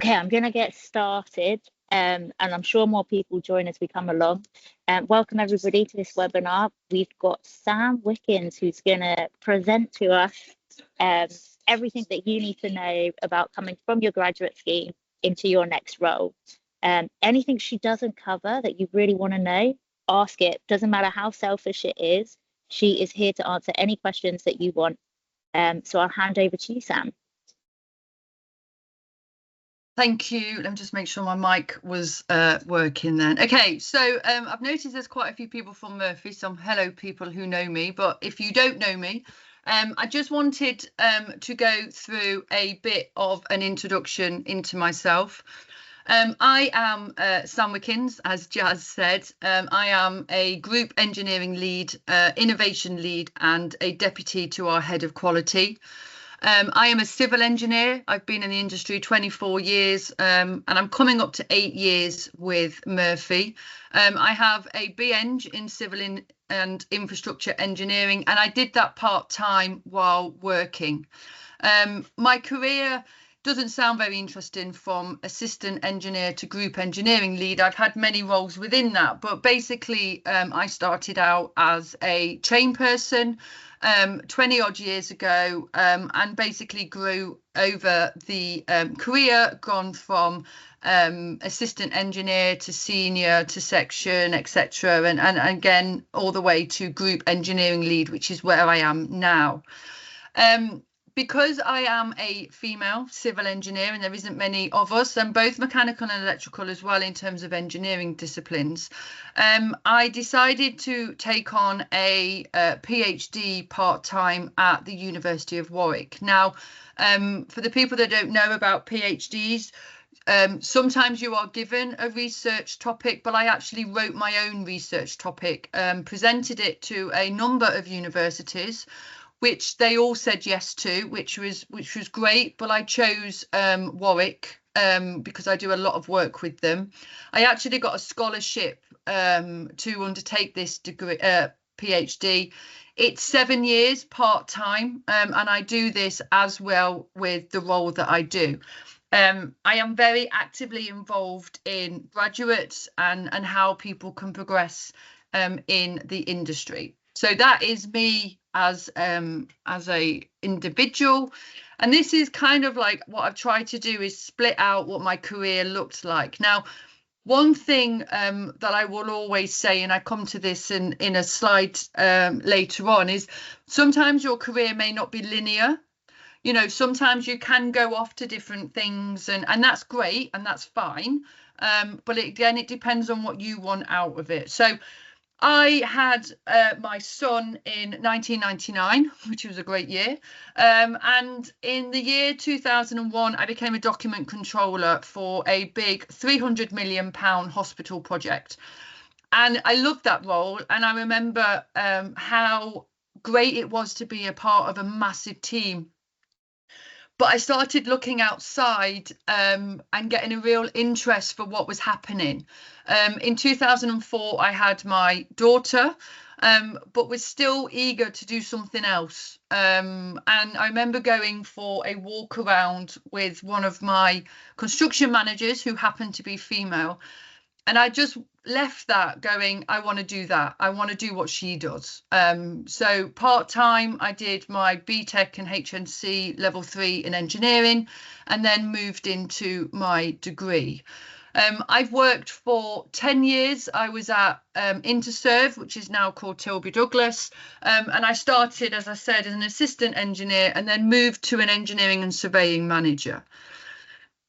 Okay, I'm going to get started, and I'm sure more people join as we come along. Welcome everybody to this webinar. We've got Sam Wickins, who's going to present to us everything that you need to know about coming from your graduate scheme into your next role. Anything she doesn't cover that you really want to know, ask it. Doesn't matter how selfish it is. She is here to answer any questions that you want. So I'll hand over to you, Sam. Thank you. Let me just make sure my mic was working then. Okay, so I've noticed there's quite a few people from Murphy, some hello people who know me, but if you don't know me, I just wanted to go through a bit of an introduction into myself. I am Sam Wickins, as Jazz said. I am a group engineering lead, innovation lead, and a deputy to our head of quality. I am a civil engineer. I've been in the industry 24 years and I'm coming up to 8 years with Murphy. I have a BEng in civil and infrastructure engineering, and I did that part-time while working. My career doesn't sound very interesting, from assistant engineer to group engineering lead. I've had many roles within that, but basically I started out as a train person 20 odd years ago, and basically grew over the career, gone from assistant engineer to senior to section, etc., and again all the way to group engineering lead, which is where I am now. Because I am a female civil engineer and there isn't many of us, and both mechanical and electrical as well in terms of engineering disciplines, I decided to take on a PhD part-time at the University of Warwick. Now, for the people that don't know about PhDs, sometimes you are given a research topic, but I actually wrote my own research topic, presented it to a number of universities, which they all said yes to, which was great. But I chose Warwick because I do a lot of work with them. I actually got a scholarship to undertake this degree, PhD. It's 7 years part-time, and I do this as well with the role that I do. I am very actively involved in graduates and how people can progress in the industry. So that is me as a individual, and this is kind of like what I've tried to do, is split out what my career looked like. Now, one thing that I will always say, and I come to this in a slide later on, is sometimes your career may not be linear. You know, sometimes you can go off to different things, and that's great and that's fine, but again, it depends on what you want out of it. So I had my son in 1999, which was a great year. And in the year 2001, I became a document controller for a big £300 million hospital project. And I loved that role. And I remember how great it was to be a part of a massive team. But I started looking outside and getting a real interest for what was happening. In 2004, I had my daughter, but was still eager to do something else. And I remember going for a walk around with one of my construction managers, who happened to be female. And I just left that going, I want to do that. I want to do what she does. So part-time, I did my BTEC and HNC level 3 in engineering, and then moved into my degree. I've worked for 10 years. I was at Interserve, which is now called Tilby Douglas. And I started, as I said, as an assistant engineer, and then moved to an engineering and surveying manager.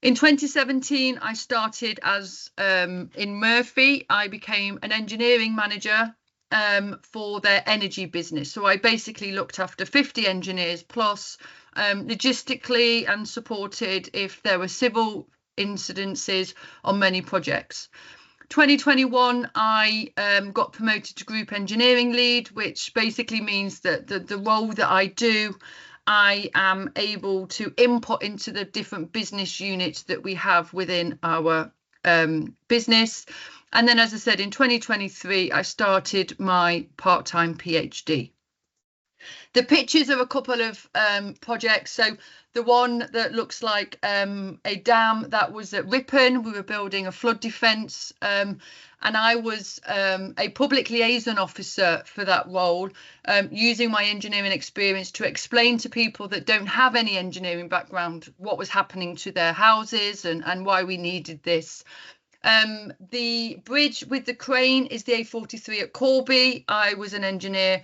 In 2017, I started as in Murphy. I became an engineering manager for their energy business. So I basically looked after 50 engineers plus, logistically, and supported if there were civil incidences on many projects. 2021, I got promoted to group engineering lead, which basically means that the role that I do, I am able to input into the different business units that we have within our business. And then, as I said, in 2023, I started my part-time PhD. The pictures are a couple of projects. So the one that looks like a dam, that was at Ripon. We were building a flood defence, and I was a public liaison officer for that role, using my engineering experience to explain to people that don't have any engineering background what was happening to their houses and why we needed this. The bridge with the crane is the A43 at Corby. I was an engineer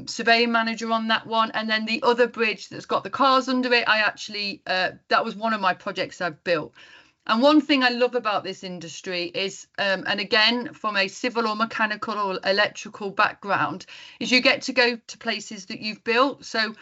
surveying manager on that one. And then the other bridge that's got the cars under it, I actually, that was one of my projects I've built. And one thing I love about this industry is, and again, from a civil or mechanical or electrical background, is you get to go to places that you've built. So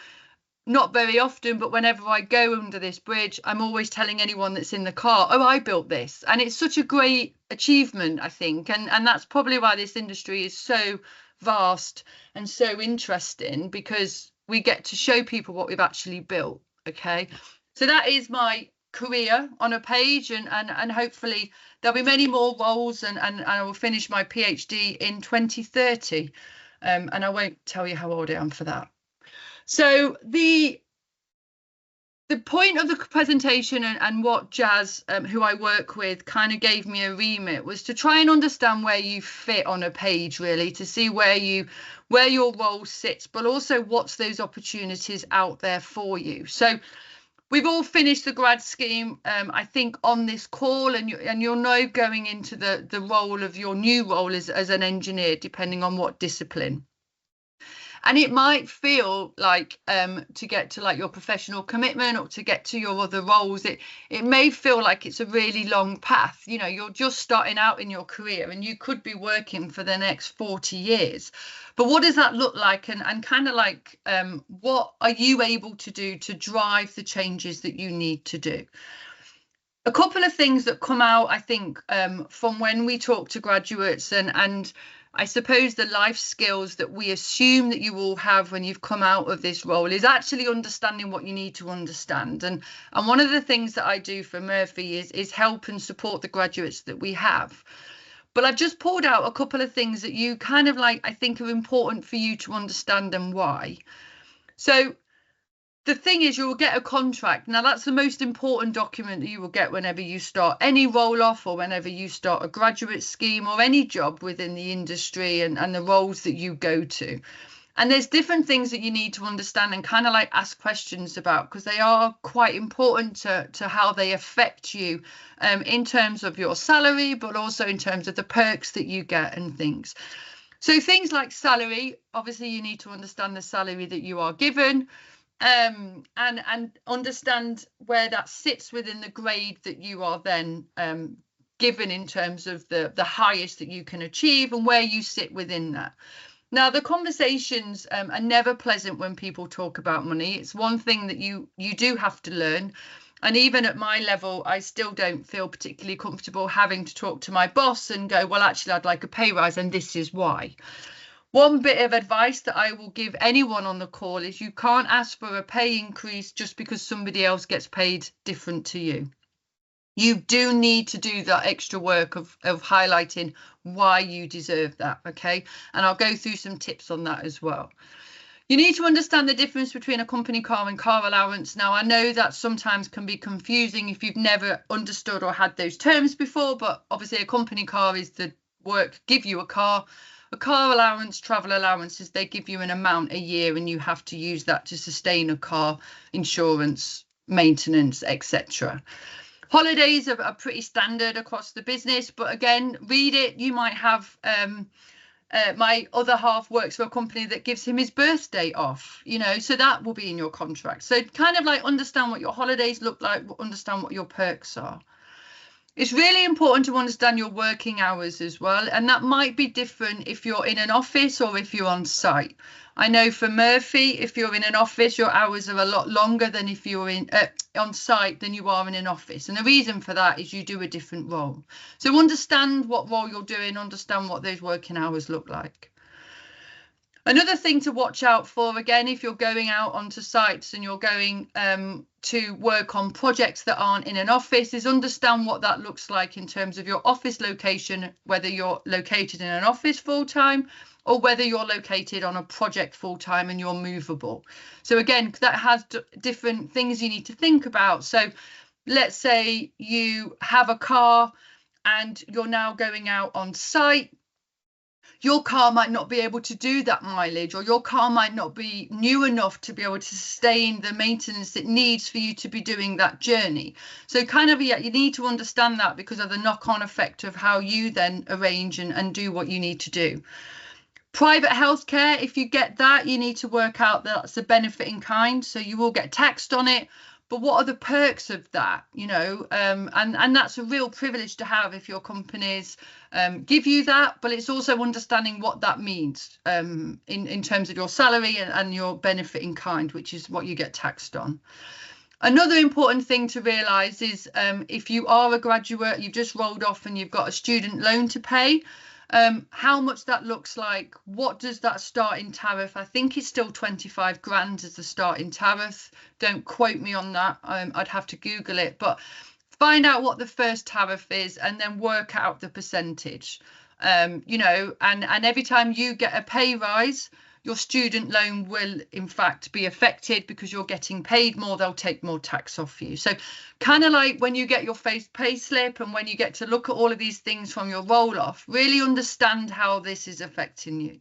not very often, but whenever I go under this bridge, I'm always telling anyone that's in the car, oh, I built this. And it's such a great achievement, I think. And that's probably why this industry is so vast and so interesting, because we get to show people what we've actually built. Okay, so that is my career on a page, and hopefully there'll be many more roles, and I will finish my PhD in 2030, and I won't tell you how old I am for that. So the point of the presentation and what Jazz, who I work with, kind of gave me a remit was to try and understand where you fit on a page, really, to see where your role sits, but also what's those opportunities out there for you. So we've all finished the grad scheme, I think, on this call, and you'll know going into the role of your new role as an engineer, depending on what discipline. And it might feel like to get to like your professional commitment or to get to your other roles, it may feel like it's a really long path. You know, you're just starting out in your career and you could be working for the next 40 years. But what does that look like? And kind of like, what are you able to do to drive the changes that you need to do? A couple of things that come out, I think, from when we talk to graduates, and I suppose the life skills that we assume that you all have when you've come out of this role, is actually understanding what you need to understand. And one of the things that I do for Murphy is help and support the graduates that we have. But I've just pulled out a couple of things that you kind of like, I think, are important for you to understand and why. So the thing is, you will get a contract. Now, that's the most important document that you will get whenever you start any roll-off, or whenever you start a graduate scheme, or any job within the industry and the roles that you go to. And there's different things that you need to understand and kind of like ask questions about, because they are quite important to how they affect you, in terms of your salary, but also in terms of the perks that you get and things. So things like salary, obviously you need to understand the salary that you are given. And understand where that sits within the grade that you are then given in terms of the highest that you can achieve, and where you sit within that. Now, the conversations are never pleasant when people talk about money. It's one thing that you do have to learn. And even at my level, I still don't feel particularly comfortable having to talk to my boss and go, well, actually, I'd like a pay rise, and this is why. One bit of advice that I will give anyone on the call is you can't ask for a pay increase just because somebody else gets paid different to you. You do need to do that extra work of highlighting why you deserve that, okay? And I'll go through some tips on that as well. You need to understand the difference between a company car and car allowance. Now, I know that sometimes can be confusing if you've never understood or had those terms before, but obviously a company car is the work, give you a car. A car allowance, travel allowances, they give you an amount a year, and you have to use that to sustain a car, insurance, maintenance, etc. Holidays are pretty standard across the business, but again, read it. You might have, my other half works for a company that gives him his birthday off, you know, so that will be in your contract. So kind of like understand what your holidays look like, understand what your perks are. It's really important to understand your working hours as well, and that might be different if you're in an office or if you're on site. I know for Murphy, if you're in an office, your hours are a lot longer than if you're on site than you are in an office. And the reason for that is you do a different role. So understand what role you're doing, understand what those working hours look like. Another thing to watch out for, again, if you're going out onto sites and you're going to work on projects that aren't in an office, is understand what that looks like in terms of your office location, whether you're located in an office full time or whether you're located on a project full-time and you're movable. So again, that has different things you need to think about. So let's say you have a car and you're now going out on site. Your car might not be able to do that mileage, or your car might not be new enough to be able to sustain the maintenance it needs for you to be doing that journey. So kind of, yeah, you need to understand that because of the knock-on effect of how you then arrange and do what you need to do. Private healthcare, if you get that, you need to work out that that's a benefit in kind, so you will get taxed on it. But what are the perks of that, you know? And that's a real privilege to have if your companies give you that, but it's also understanding what that means in terms of your salary and your benefit in kind, which is what you get taxed on. Another important thing to realise is if you are a graduate, you've just rolled off and you've got a student loan to pay, how much that looks like. What does that starting tariff? I think it's still 25 grand as the starting tariff. Don't quote me on that. I'd have to Google it, but find out what the first tariff is and then work out the percentage. You know, and every time you get a pay rise, your student loan will in fact be affected because you're getting paid more. They'll take more tax off you. So kind of like when you get your pay slip and when you get to look at all of these things from your roll off, really understand how this is affecting you.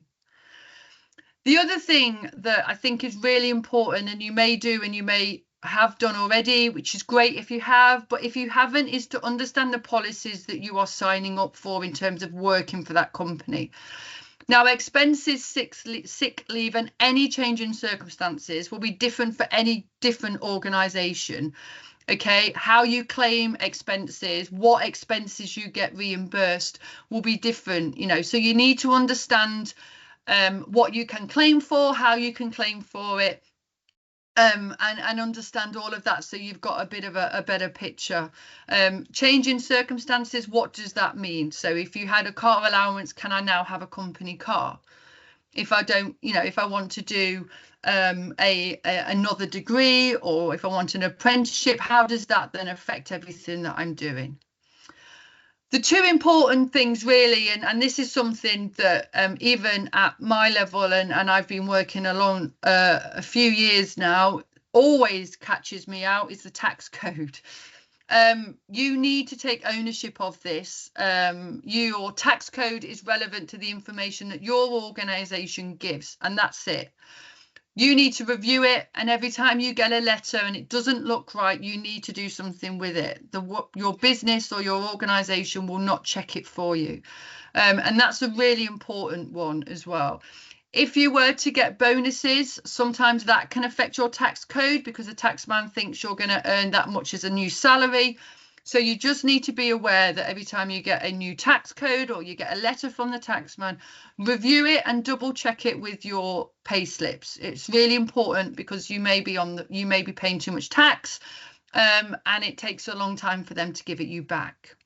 The other thing that I think is really important, and you may do and you may have done already, which is great if you have, but if you haven't, is to understand the policies that you are signing up for in terms of working for that company. Now, expenses, sick leave and any change in circumstances will be different for any different organisation. Okay, how you claim expenses, what expenses you get reimbursed will be different, you know, so you need to understand what you can claim for, how you can claim for it, and understand all of that, so you've got a bit of a better picture. Change in circumstances, what does that mean? So if you had a car allowance, can I now have a company car? If I don't, you know, if I want to do another degree, or if I want an apprenticeship, how does that then affect everything that I'm doing? The two important things really, and this is something that even at my level, and I've been working along a few years now, always catches me out, is the tax code. You need to take ownership of this. Your tax code is relevant to the information that your organisation gives, and that's it. You need to review it, and every time you get a letter and it doesn't look right, you need to do something with it. Your business or your organisation will not check it for you, and that's a really important one as well. If you were to get bonuses, sometimes that can affect your tax code because the taxman thinks you're going to earn that much as a new salary. So you just need to be aware that every time you get a new tax code or you get a letter from the taxman, review it and double check it with your pay slips. It's really important because you may be paying too much tax, and it takes a long time for them to give it you back.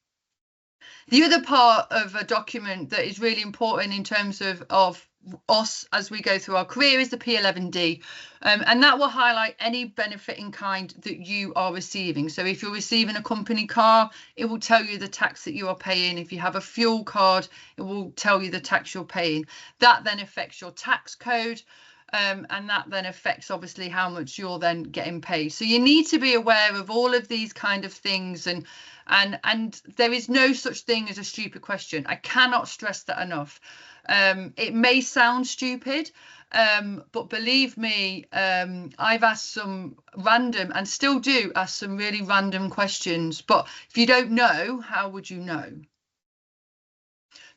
The other part of a document that is really important in terms of us as we go through our career is the P11D, and that will highlight any benefit in kind that you are receiving. So if you're receiving a company car, it will tell you the tax that you are paying. If you have a fuel card, it will tell you the tax you're paying. That then affects your tax code, and that then affects obviously how much you're then getting paid. So you need to be aware of all of these kind of things, and there is no such thing as a stupid question. I cannot stress that enough. It may sound stupid, but believe me, I've asked some random, and still do ask some really random questions, but if you don't know, how would you know?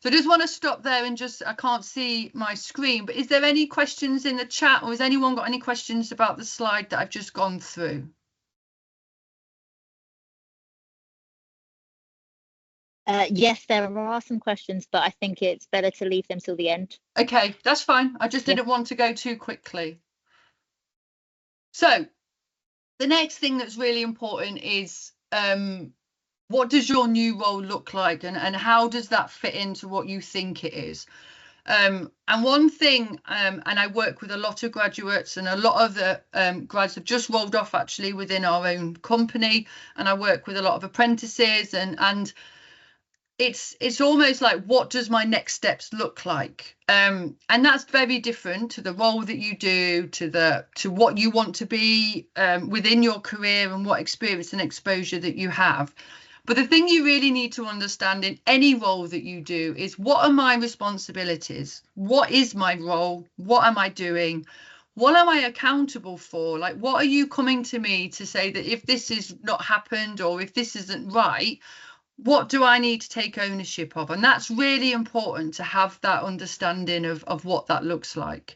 So I just want to stop there and I can't see my screen, but is there any questions in the chat, or has anyone got any questions about the slide that I've just gone through? Yes, there are some questions, but I think it's better to leave them till the end. Okay, that's fine. I just didn't want to go too quickly. So the next thing that's really important is what does your new role look like, and how does that fit into what you think it is? And one thing, and I work with a lot of graduates, and a lot of the grads have just rolled off actually within our own company, and I work with a lot of apprentices, and it's almost like, what does my next steps look like? And that's very different to the role that you do, to what you want to be within your career, and what experience and exposure that you have. But the thing you really need to understand in any role that you do is, what are my responsibilities? What is my role? What am I doing? What am I accountable for? Like, what are you coming to me to say that if this is not happened, or if this isn't right, what do I need to take ownership of? And that's really important, to have that understanding of what that looks like.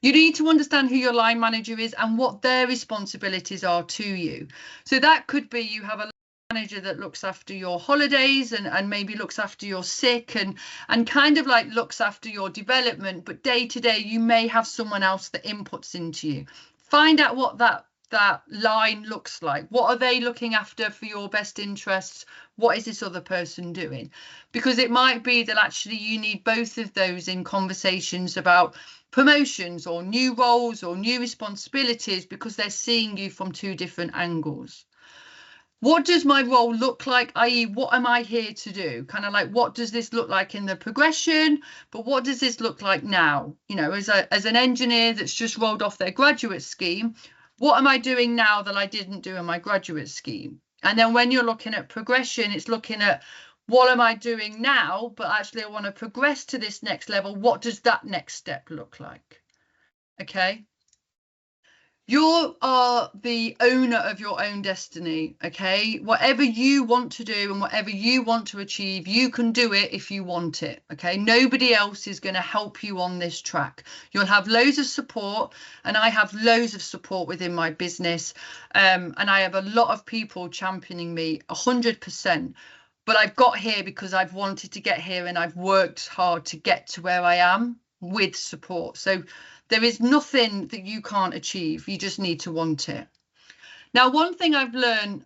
You need to understand who your line manager is and what their responsibilities are to you. So that could be, you have a manager that looks after your holidays, and maybe looks after your sick, and kind of like looks after your development, but day to day you may have someone else that inputs into you. Find out what that line looks like. What are they looking after for your best interests? What is this other person doing? Because it might be that actually you need both of those in conversations about promotions, or new roles, or new responsibilities, because they're seeing you from two different angles. What does my role look like? I.e., what am I here to do? Kind of like, what does this look like in the progression? But what does this look like now? You know, as an engineer that's just rolled off their graduate scheme, what am I doing now that I didn't do in my graduate scheme? And then when you're looking at progression, it's looking at, what am I doing now? But actually, I want to progress to this next level. What does that next step look like? Okay. You are the owner of your own destiny, okay? Whatever you want to do and whatever you want to achieve, you can do it if you want it, okay? Nobody else is going to help you on this track. You'll have loads of support, and I have loads of support within my business, and I have a lot of people championing me 100%. But I've got here because I've wanted to get here, and I've worked hard to get to where I am with support. So there is nothing that you can't achieve. You just need to want it. Now, one thing I've learned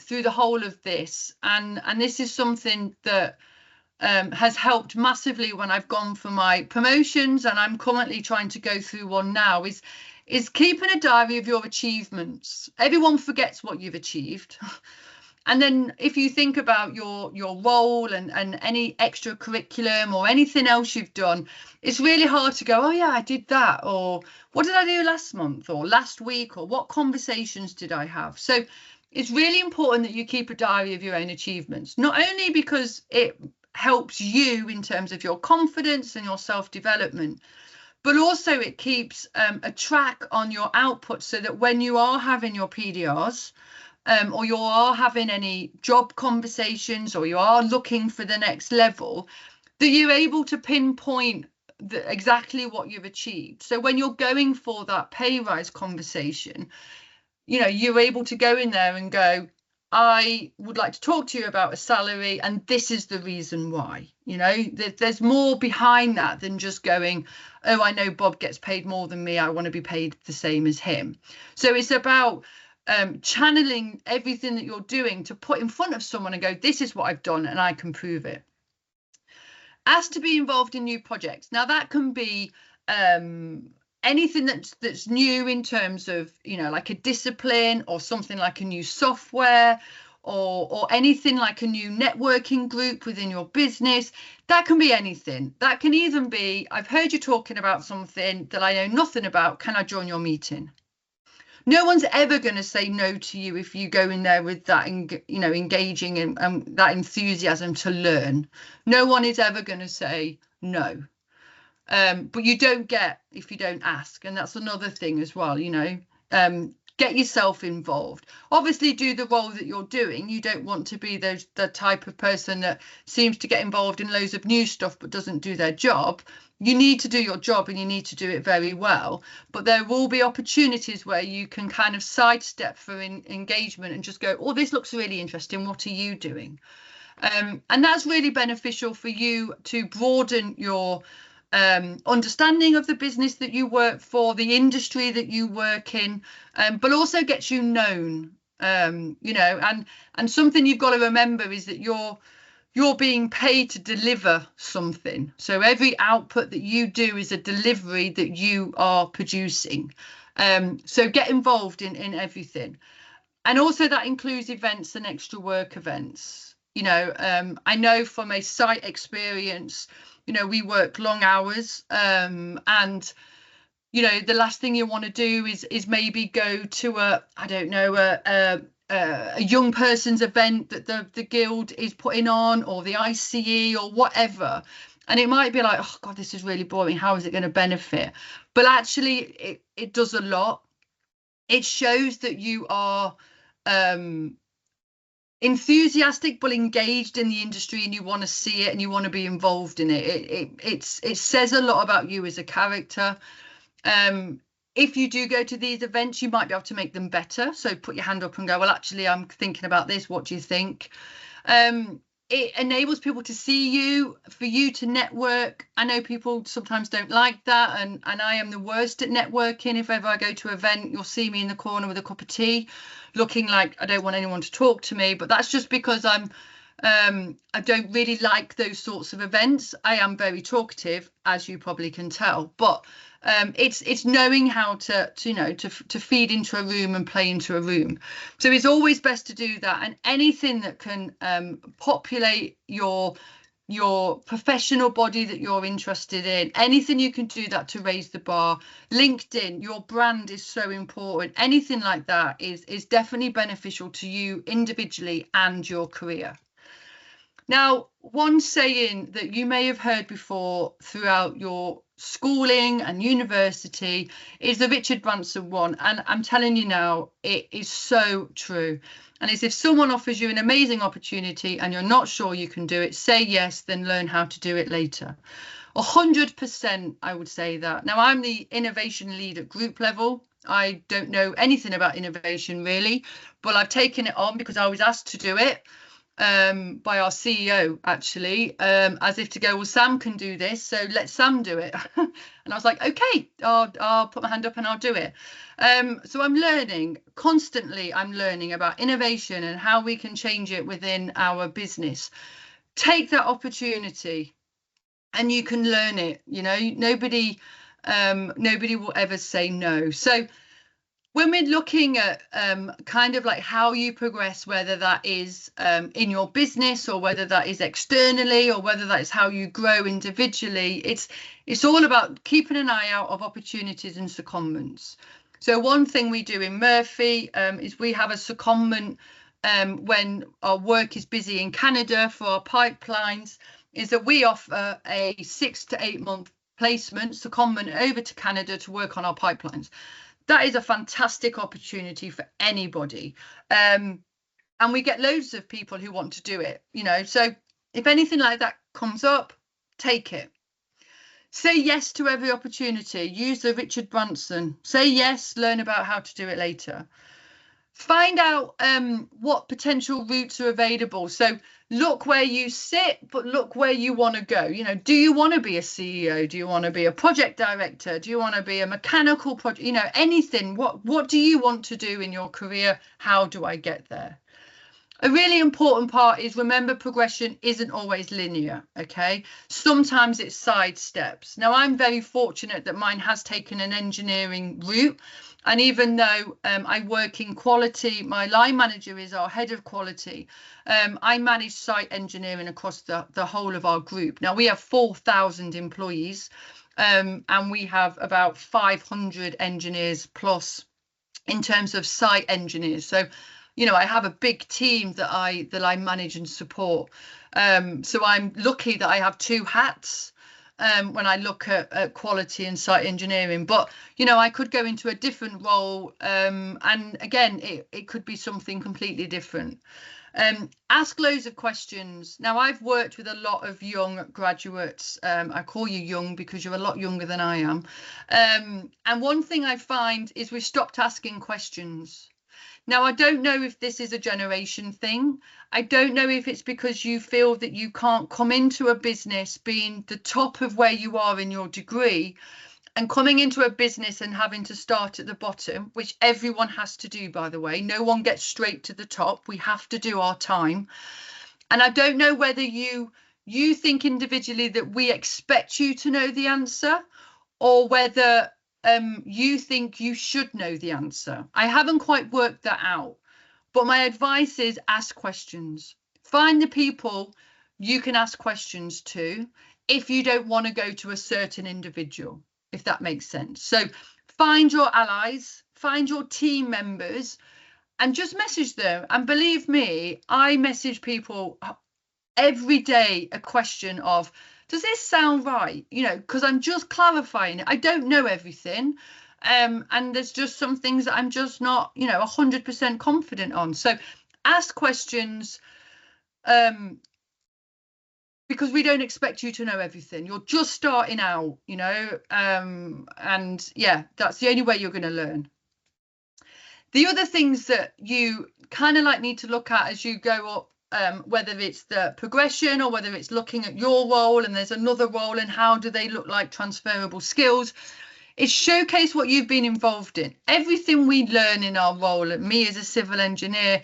through the whole of this, and this is something that has helped massively when I've gone for my promotions, and I'm currently trying to go through one now, is keeping a diary of your achievements. Everyone forgets what you've achieved. And then if you think about your role and any extra curriculum or anything else you've done, it's really hard to go, oh yeah, I did that, or what did I do last month or last week, or what conversations did I have? So it's really important that you keep a diary of your own achievements, not only because it helps you in terms of your confidence and your self-development, but also it keeps a track on your output, so that when you are having your PDRs, or you are having any job conversations, or you are looking for the next level, that you're able to pinpoint exactly what you've achieved. So when you're going for that pay rise conversation, you know, you're able to go in there and go, I would like to talk to you about a salary, and this is the reason why. You know, there's more behind that than just going, oh, I know Bob gets paid more than me, I want to be paid the same as him. So it's about channeling everything that you're doing to put in front of someone and go, this is what I've done and I can prove it. Ask to be involved in new projects. Now that can be anything that's new in terms of, you know, like a discipline, or something like a new software, or anything like a new networking group within your business. That can be anything. That can even be, I've heard you talking about something that I know nothing about, can I join your meeting? No one's ever going to say no to you if you go in there with that, you know, engaging and that enthusiasm to learn. No one is ever going to say no. But you don't get if you don't ask. And that's another thing as well, you know. Get yourself involved. Obviously, do the role that you're doing. You don't want to be the type of person that seems to get involved in loads of new stuff but doesn't do their job. You need to do your job, and you need to do it very well. But there will be opportunities where you can kind of sidestep for engagement and just go, oh, this looks really interesting. What are you doing? And that's really beneficial for you to broaden your understanding of the business that you work for, the industry that you work in, but also gets you known, you know, and something you've got to remember is that you're being paid to deliver something. So every output that you do is a delivery that you are producing. So get involved in everything. And also that includes events and extra work events. You know, I know from a site experience, you know, we work long hours, and you know, the last thing you want to do is maybe go to a, I don't know, a young person's event that the guild is putting on, or the ICE or whatever, and it might be like, oh God, this is really boring. How is it going to benefit? But actually, it does a lot. It shows that you are enthusiastic but engaged in the industry, and you want to see it and you want to be involved in it. It says a lot about you as a character. If you do go to these events, you might be able to make them better. So put your hand up and go, well, actually, I'm thinking about this. What do you think? It enables people to see you, for you to network. I know people sometimes don't like that, and I am the worst at networking. If ever I go to an event, you'll see me in the corner with a cup of tea, looking like I don't want anyone to talk to me. But that's just because I don't really like those sorts of events. I am very talkative, as you probably can tell, but it's knowing how to you know, to feed into a room and play into a room. So it's always best to do that, and anything that can populate your professional body that you're interested in, anything you can do that to raise the bar. LinkedIn, your brand is so important. Anything like that is definitely beneficial to you individually and your career. Now, one saying that you may have heard before throughout your schooling and university is the Richard Branson one. And I'm telling you now, it is so true. And it's, if someone offers you an amazing opportunity and you're not sure you can do it, say yes, then learn how to do it later. 100%, I would say that. Now, I'm the innovation lead at group level. I don't know anything about innovation really, but I've taken it on because I was asked to do it by our CEO, actually, as if to go, well, Sam can do this, so let Sam do it. And I was like, okay, I'll put my hand up and I'll do it. So I'm learning constantly. I'm learning about innovation and how we can change it within our business. Take that opportunity and you can learn it. You know, nobody will ever say no. So when we're looking at kind of like how you progress, whether that is in your business or whether that is externally or whether that is how you grow individually, it's all about keeping an eye out of opportunities and secondments. So one thing we do in Murphy is we have a secondment when our work is busy in Canada for our pipelines, is that we offer a 6 to 8 month placement secondment over to Canada to work on our pipelines. That is a fantastic opportunity for anybody. And we get loads of people who want to do it, you know. So if anything like that comes up, take it. Say yes to every opportunity. Use the Richard Branson. Say yes, learn about how to do it later. Find out what potential routes are available. So look where you sit, but look where you want to go. You know, do you want to be a CEO? Do you want to be a project director? Do you want to be a mechanical project? You know, anything. What do you want to do in your career? How do I get there? A really important part is, remember, progression isn't always linear, okay? Sometimes it's side steps. Now, I'm very fortunate that mine has taken an engineering route. And even though I work in quality, my line manager is our head of quality. I manage site engineering across the whole of our group. Now, we have 4,000 employees and we have about 500 engineers plus in terms of site engineers. So, you know, I have a big team that I manage and support. So I'm lucky that I have two hats when I look at quality and site engineering. But, you know, I could go into a different role and again, it could be something completely different. Ask loads of questions. Now, I've worked with a lot of young graduates. I call you young because you're a lot younger than I am. And one thing I find is we've stopped asking questions. Now, I don't know if this is a generation thing. I don't know if it's because you feel that you can't come into a business being the top of where you are in your degree and coming into a business and having to start at the bottom, which everyone has to do, by the way. No one gets straight to the top. We have to do our time. And I don't know whether you think individually that we expect you to know the answer, or whether you think you should know the answer. I haven't quite worked that out, but my advice is ask questions. Find the people you can ask questions to if you don't want to go to a certain individual, if that makes sense. So find your allies, find your team members, and just message them. And believe me, I message people every day a question of, does this sound right? You know, because I'm just clarifying it. I don't know everything. And there's just some things that I'm just not, you know, 100% confident on. So ask questions, because we don't expect you to know everything. You're just starting out, you know, and yeah, that's the only way you're going to learn. The other things that you kind of like need to look at as you go up, whether it's the progression or whether it's looking at your role and there's another role and how do they look like transferable skills, is showcase what you've been involved in. Everything we learn in our role, and me as a civil engineer,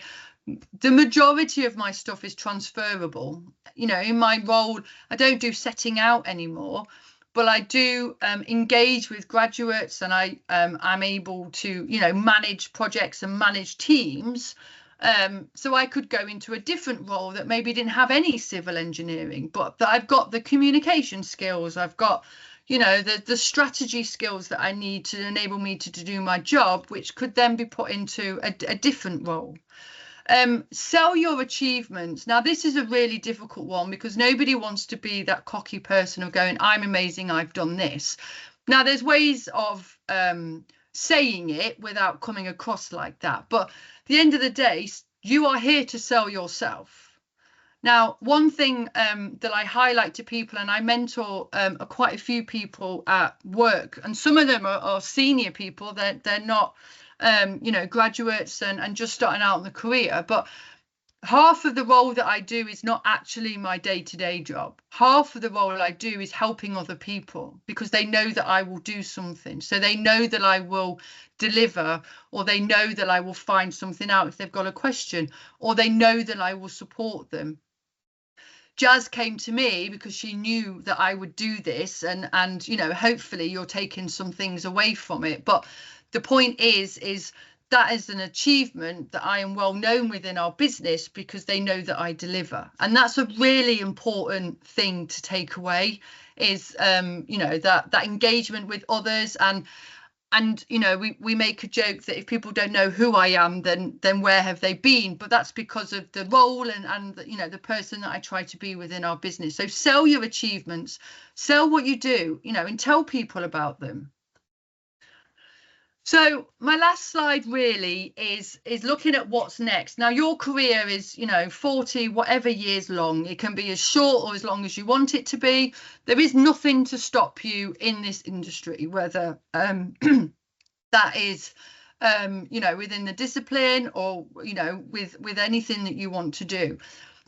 the majority of my stuff is transferable. You know, in my role, I don't do setting out anymore, but I do engage with graduates, and I'm able to, you know, manage projects and manage teams. So I could go into a different role that maybe didn't have any civil engineering, but that I've got the communication skills, I've got, you know, the strategy skills that I need to enable me to do my job, which could then be put into a different role. Sell your achievements. Now, this is a really difficult one because nobody wants to be that cocky person of going, I'm amazing, I've done this. Now, there's ways of saying it without coming across like that. But at the end of the day, you are here to sell yourself. Now, one thing that I highlight to people, and I mentor quite a few people at work, and some of them are senior people, they're not you know, graduates and just starting out in the career, but half of the role that I do is not actually my day-to-day job. Half of the role I do is helping other people because they know that I will do something. So they know that I will deliver, or they know that I will find something out if they've got a question, or they know that I will support them. Jazz came to me because she knew that I would do this, and you know, hopefully you're taking some things away from it. But the point is that is an achievement that I am well known within our business because they know that I deliver. And that's a really important thing to take away, is you know, that engagement with others. And you know, we make a joke that if people don't know who I am, then where have they been? But that's because of the role and you know, the person that I try to be within our business. So sell your achievements, sell what you do, you know, and tell people about them. So my last slide really is looking at what's next. Now, your career is, you know, 40 whatever years long. It can be as short or as long as you want it to be. There is nothing to stop you in this industry, whether that is you know, within the discipline or, you know, with anything that you want to do.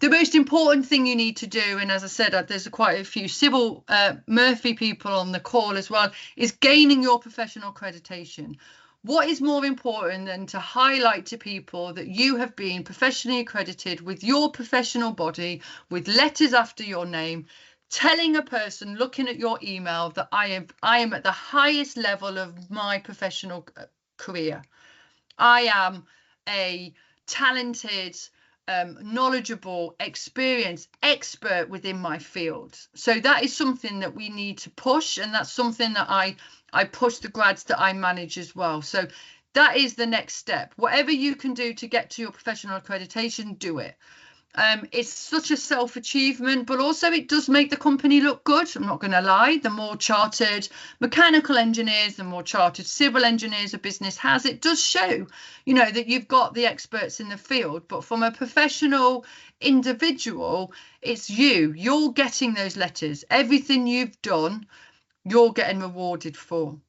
The most important thing you need to do, and as I said, there's quite a few civil Murphy people on the call as well, is gaining your professional accreditation. What is more important than to highlight to people that you have been professionally accredited with your professional body, with letters after your name, telling a person looking at your email that I am at the highest level of my professional career. I am a talented, knowledgeable, experienced expert within my field. So that is something that we need to push, and that's something that I push the grads that I manage as well. So that is the next step. Whatever you can do to get to your professional accreditation, do it. It's such a self-achievement, but also it does make the company look good. I'm not going to lie. The more chartered mechanical engineers, the more chartered civil engineers a business has, it does show, you know, that you've got the experts in the field. But from a professional individual, it's you're getting those letters. Everything you've done, you're getting rewarded for.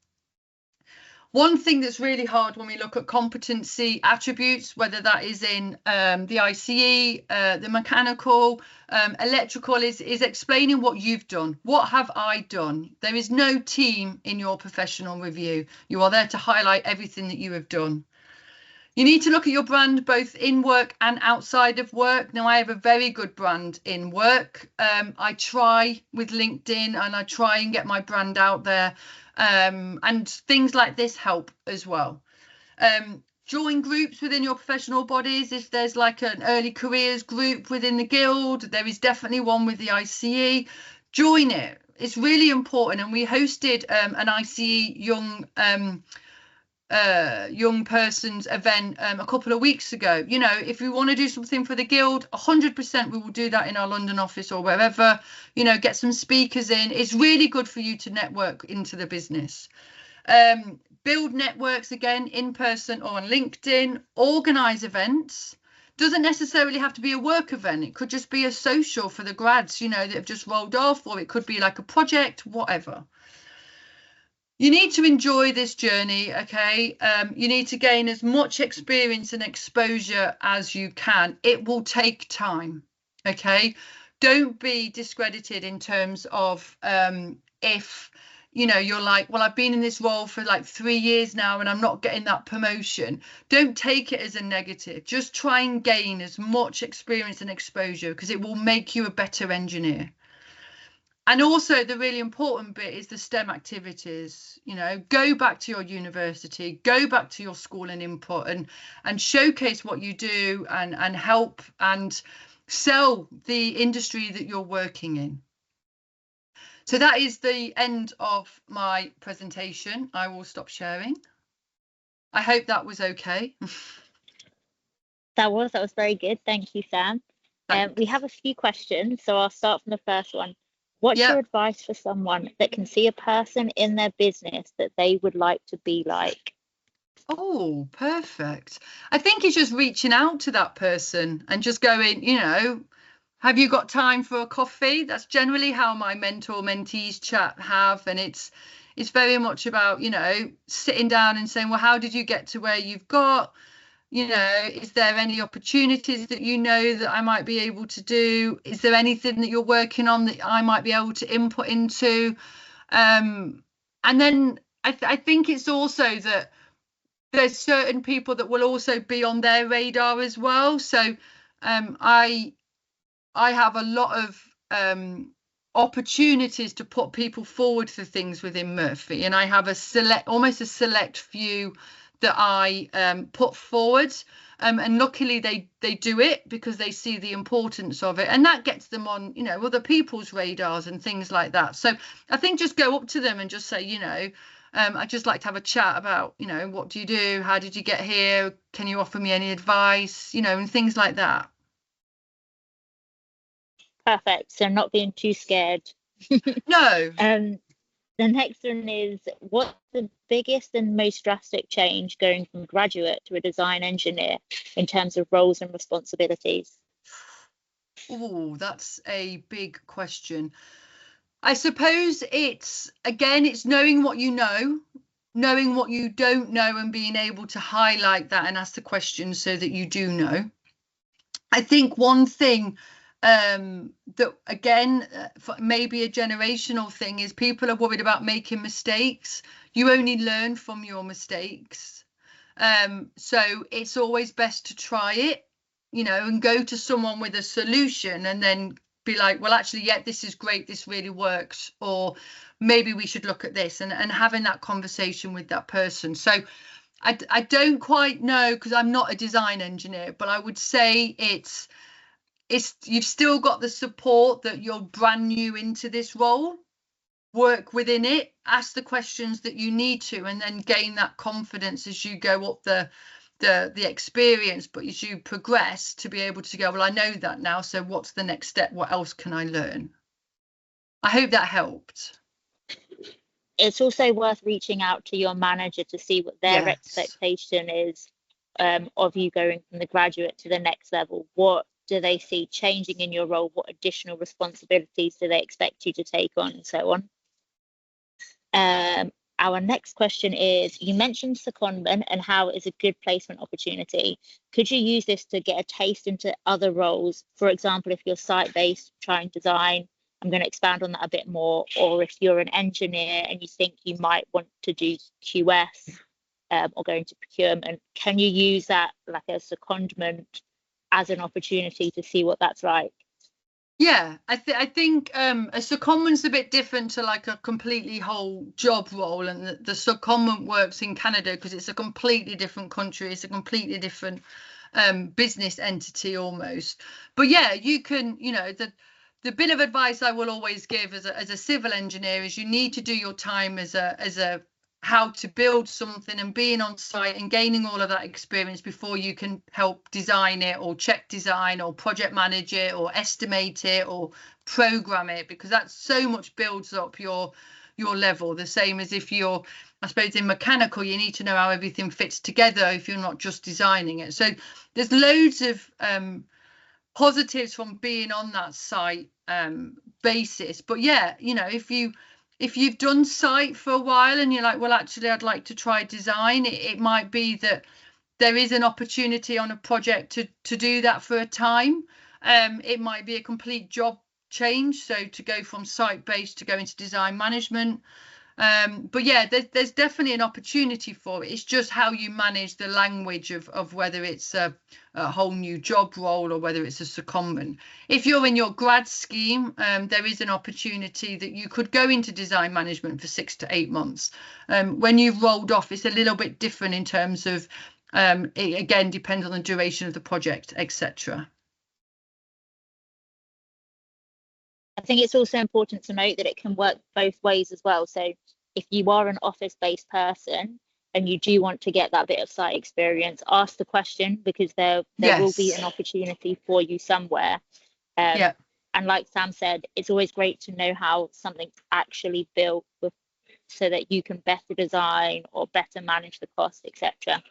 One thing that's really hard when we look at competency attributes, whether that is in the ICE, the mechanical, electrical, is explaining what you've done. What have I done? There is no team in your professional review. You are there to highlight everything that you have done. You need to look at your brand both in work and outside of work. Now, I have a very good brand in work. I try with LinkedIn and I try and get my brand out there. And things like this help as well. join groups within your professional bodies. If there's like an early careers group within the guild, there is definitely one with the ICE. Join it. It's really important. And we hosted an ICE young person's event a couple of weeks ago. You know, if we want to do something for the guild, 100% we will do that in our London office or wherever. You know, get some speakers in. It's really good for you to network into the business. Build networks again, in person or on LinkedIn. Organize events. Doesn't necessarily have to be a work event. It could just be a social for the grads, you know, that have just rolled off, or it could be like a project, whatever. You need to enjoy this journey, okay? You need to gain as much experience and exposure as you can. It will take time, okay? Don't be discredited in terms of if, you know, you're like, well, I've been in this role for like 3 years now and I'm not getting that promotion. Don't take it as a negative. Just try and gain as much experience and exposure, because it will make you a better engineer. And also the really important bit is the STEM activities. You know, go back to your university, go back to your school and input, and showcase what you do, and help and sell the industry that you're working in. So that is the end of my presentation. I will stop sharing. I hope that was okay. That was very good. Thank you, Sam. We have a few questions, so I'll start from the first one. What's your advice for someone that can see a person in their business that they would like to be like? Oh, perfect. I think it's just reaching out to that person and just going, you know, have you got time for a coffee? That's generally how my mentor mentees chat have. And it's very much about, you know, sitting down and saying, well, how did you get to where you've got? You know, is there any opportunities that you know that I might be able to do? Is there anything that you're working on that I might be able to input into? And then I think it's also that there's certain people that will also be on their radar as well. So I have a lot of opportunities to put people forward for things within Murphy, and I have almost a select few that I put forward, and luckily they do it because they see the importance of it, and that gets them on, you know, other people's radars and things like that. So I think just go up to them and just say, you know, I'd just like to have a chat about, you know, what do you do? How did you get here? Can you offer me any advice? You know, and things like that. Perfect. So not being too scared. No. The next one is, what's the biggest and most drastic change going from graduate to a design engineer in terms of roles and responsibilities? Oh, that's a big question. I suppose it's knowing what you know, knowing what you don't know, and being able to highlight that and ask the questions so that you do know. I think one thing that, again, maybe a generational thing, is people are worried about making mistakes. You only learn from your mistakes. So it's always best to try it, you know, and go to someone with a solution and then be like, well, actually, yeah, this is great. This really works. Or maybe we should look at this, and having that conversation with that person. So I don't quite know, because I'm not a design engineer, but I would say it's you've still got the support that you're brand new into this role. Work within it, ask the questions that you need to, and then gain that confidence as you go up the experience, but as you progress, to be able to go, well, I know that now, so what's the next step? What else can I learn? I hope that helped. It's also worth reaching out to your manager to see what their expectation is of you going from the graduate to the next level. What do they see changing in your role? What additional responsibilities do they expect you to take on, and so on? Our next question is, you mentioned secondment and how it is a good placement opportunity. Could you use this to get a taste into other roles? For example, if you're site-based, trying design, I'm going to expand on that a bit more. Or if you're an engineer and you think you might want to do QS or go into procurement, can you use that like a secondment as an opportunity to see what that's like? Yeah, I think a secondment's a bit different to like a completely whole job role, and the secondment works in Canada because it's a completely different country, it's a completely different business entity almost. But yeah, you can, you know, the bit of advice I will always give as a civil engineer is you need to do your time as a how to build something and being on site and gaining all of that experience before you can help design it or check design or project manage it or estimate it or program it, because that so much builds up your level. The same as if you're, I suppose, in mechanical, you need to know how everything fits together if you're not just designing it. So there's loads of positives from being on that site basis. But yeah, you know, if you've done site for a while and you're like, well, actually I'd like to try design, it might be that there is an opportunity on a project to do that for a time. It might be a complete job change, so to go from site based to go into design management. But yeah, there's definitely an opportunity for it. It's just how you manage the language of whether it's a whole new job role or whether it's a secondment. If you're in your grad scheme, there is an opportunity that you could go into design management for 6 to 8 months. When you've rolled off, it's a little bit different in terms of, it again depends on the duration of the project, etc. I think it's also important to note that it can work both ways as well. So if you are an office-based person and you do want to get that bit of site experience, ask the question, because there will be an opportunity for you somewhere. Yeah. And like Sam said, it's always great to know how something's actually built so that you can better design or better manage the cost, etc.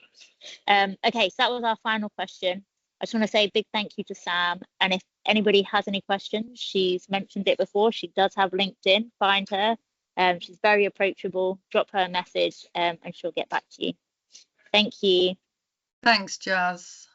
Okay, so that was our final question. I just want to say a big thank you to Sam. And if anybody has any questions, she's mentioned it before. She does have LinkedIn. Find her. She's very approachable. Drop her a message and she'll get back to you. Thank you. Thanks, Jazz.